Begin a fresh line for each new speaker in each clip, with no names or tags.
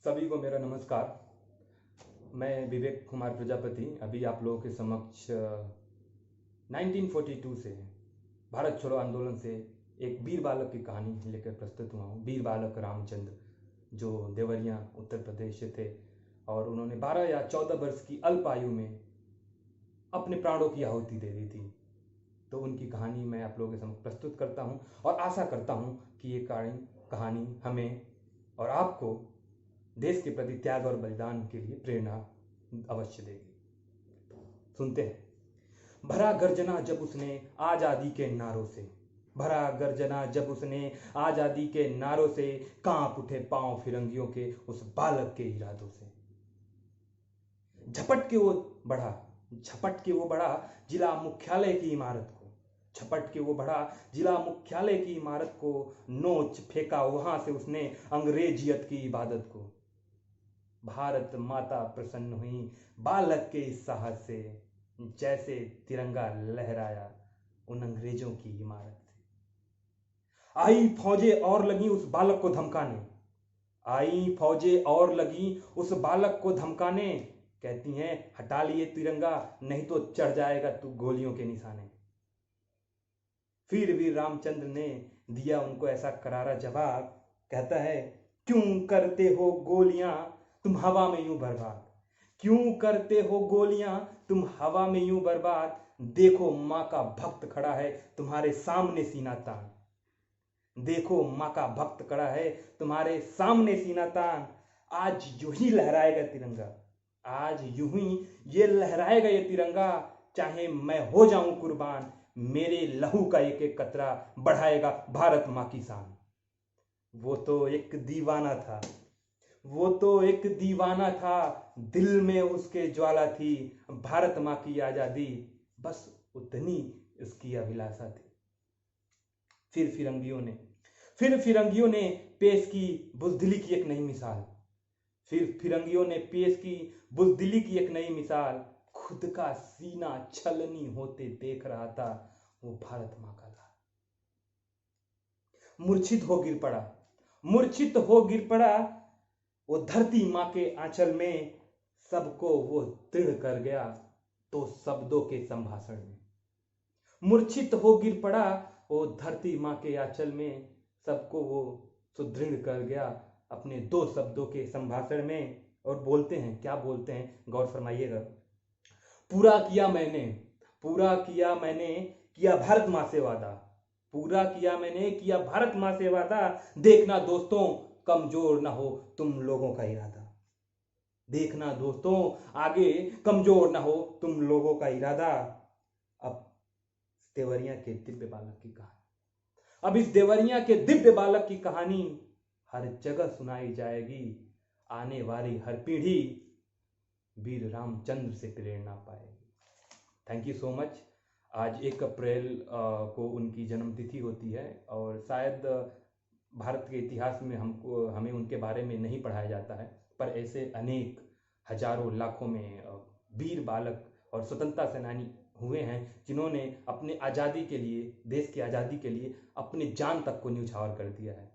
सभी को मेरा नमस्कार। मैं विवेक कुमार प्रजापति अभी आप लोगों के समक्ष 1942 से भारत छोड़ो आंदोलन से एक वीर बालक की कहानी लेकर प्रस्तुत हुआ हूँ। वीर बालक रामचंद्र जो देवरिया उत्तर प्रदेश से थे और उन्होंने 12 या 14 वर्ष की अल्प आयु में अपने प्राणों की आहुति दे दी थी। तो उनकी कहानी मैं आप लोगों के समक्ष प्रस्तुत करता हूँ और आशा करता हूँ कि ये कहानी हमें और आपको देश के प्रति त्याग और बलिदान के लिए प्रेरणा अवश्य देगी। सुनते हैं। भरा गर्जना जब उसने आजादी के नारों से, भरा गर्जना जब उसने आजादी के नारों से, कांप उठे पांव फिरंगियों के उस बालक के इरादों से। झपट के वो बढ़ा जिला मुख्यालय की इमारत को, झपट के वो बढ़ा जिला मुख्यालय की इमारत को, नोच फेंका वहां से उसने अंग्रेजियत की इबादत को। भारत माता प्रसन्न हुई बालक के इस साहस से, जैसे तिरंगा लहराया उन अंग्रेजों की इमारत से। आई फौजें और लगी उस बालक को धमकाने, आई फौजें और लगी उस बालक को धमकाने, कहती हैं हटा लिए तिरंगा नहीं तो चढ़ जाएगा तू गोलियों के निशाने। फिर भी रामचंद्र ने दिया उनको ऐसा करारा जवाब, कहता है क्यों करते हो गोलियां तुम हवा में यूं बर्बाद, क्यों करते हो गोलियां तुम हवा में यूं बर्बाद, देखो मां का भक्त खड़ा है तुम्हारे सामने सीना तान, देखो मां का भक्त खड़ा है तुम्हारे सामने सीना तान। आज यूं ही लहराएगा तिरंगा, आज यूं ही ये लहराएगा ये तिरंगा, चाहे मैं हो जाऊं कुर्बान, मेरे लहू का एक एक कतरा बढ़ाएगा भारत मां की शान। वो तो एक दीवाना था, वो तो एक दीवाना था, दिल में उसके ज्वाला थी, भारत मां की आजादी बस उतनी उसकी अभिलाषा थी। फिर फिरंगियों ने पेश की बुज़दिली की एक नई मिसाल, फिर फिरंगियों ने पेश की बुज़दिली की एक नई मिसाल, खुद का सीना छलनी होते देख रहा था वो भारत मां का लाल। मूर्छित हो गिर पड़ा वो धरती मां के आंचल में, सबको वो दृढ़ कर गया तो शब्दों के संभाषण में। मूर्छित हो गिर पड़ा वो धरती मां के आंचल में, सबको वो सुदृढ़ कर गया अपने दो शब्दों के संभाषण में। और बोलते हैं, क्या बोलते हैं, गौर फरमाइएगा। पूरा किया मैंने किया भारत मां से वादा, पूरा किया मैंने किया भारत मां से वादा, देखना दोस्तों कमजोर ना हो तुम लोगों का इरादा, देखना दोस्तों आगे कमजोर ना हो तुम लोगों का इरादा। अब देवरिया के दिव्य बालक की कहानी, अब इस देवरिया के दिव्य बालक की कहानी हर जगह सुनाई जाएगी, आने वाली हर पीढ़ी वीर रामचंद्र से प्रेरणा पाएगी। Thank you so much. आज 1 अप्रैल को उनकी जन्मतिथि होती है और शायद भारत के इतिहास में हमें उनके बारे में नहीं पढ़ाया जाता है, पर ऐसे अनेक हजारों लाखों में वीर बालक और स्वतंत्रता सेनानी हुए हैं जिन्होंने अपने आज़ादी के लिए, देश की आज़ादी के लिए अपने जान तक को न्यौछावर कर दिया है।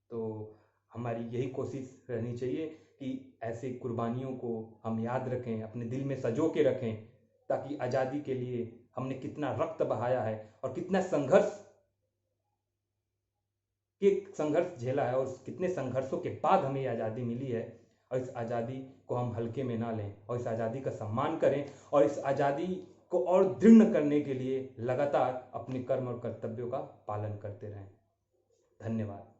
तो हमारी यही कोशिश रहनी चाहिए कि ऐसे कुर्बानियों को हम याद रखें, अपने दिल में सजो के रखें, ताकि आज़ादी के लिए हमने कितना रक्त बहाया है और कितना संघर्ष झेला है और कितने संघर्षों के बाद हमें आज़ादी मिली है। और इस आज़ादी को हम हल्के में ना लें और इस आज़ादी का सम्मान करें और इस आज़ादी को और दृढ़ करने के लिए लगातार अपने कर्म और कर्तव्यों का पालन करते रहें। धन्यवाद।